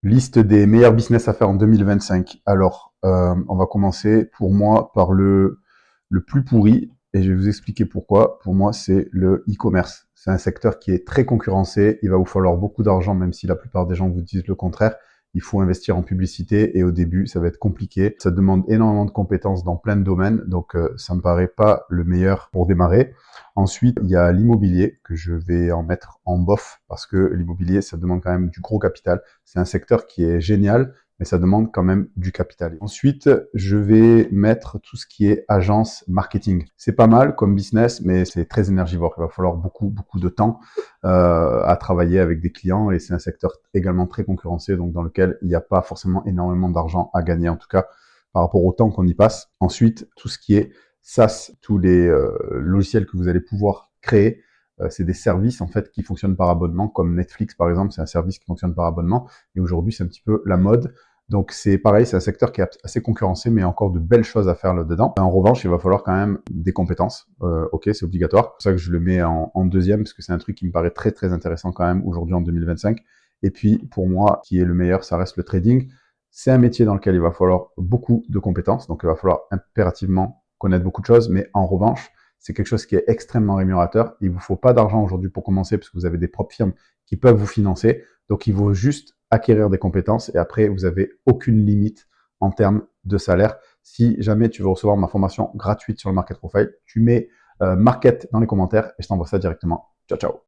Liste des meilleurs business à faire en 2025. Alors, on va commencer pour moi par le plus pourri et je vais vous expliquer pourquoi. Pour moi, c'est le e-commerce. C'est un secteur qui est très concurrencé. Il va vous falloir beaucoup d'argent, même si la plupart des gens vous disent le contraire. Il faut investir en publicité et au début, ça va être compliqué. Ça demande énormément de compétences dans plein de domaines, donc ça me paraît pas le meilleur pour démarrer. Ensuite, il y a l'immobilier que je vais en mettre en bof parce que l'immobilier, ça demande quand même du gros capital. C'est un secteur qui est génial, mais ça demande quand même du capital. Ensuite, je vais mettre tout ce qui est agence marketing. C'est pas mal comme business, mais c'est très énergivore. Il va falloir beaucoup de temps à travailler avec des clients et c'est un secteur également très concurrencé, donc dans lequel il n'y a pas forcément énormément d'argent à gagner, en tout cas par rapport au temps qu'on y passe. Ensuite, tout ce qui est SaaS, tous les logiciels que vous allez pouvoir créer, c'est des services en fait qui fonctionnent par abonnement, comme Netflix par exemple, c'est un service qui fonctionne par abonnement. Et aujourd'hui, c'est un petit peu la mode. Donc c'est pareil, c'est un secteur qui est assez concurrencé, mais il y a encore de belles choses à faire là-dedans. En revanche, il va falloir quand même des compétences. Ok, c'est obligatoire. C'est pour ça que je le mets en deuxième, parce que c'est un truc qui me paraît très intéressant quand même aujourd'hui en 2025. Et puis pour moi, qui est le meilleur, ça reste le trading. C'est un métier dans lequel il va falloir beaucoup de compétences, donc il va falloir impérativement connaître beaucoup de choses, mais en revanche, c'est quelque chose qui est extrêmement rémunérateur. Il vous faut pas d'argent aujourd'hui pour commencer, parce que vous avez des propres firmes qui peuvent vous financer. Donc il faut juste acquérir des compétences et après, vous avez aucune limite en termes de salaire. Si jamais tu veux recevoir ma formation gratuite sur le Market Profile, tu mets Market dans les commentaires et je t'envoie ça directement. Ciao, ciao.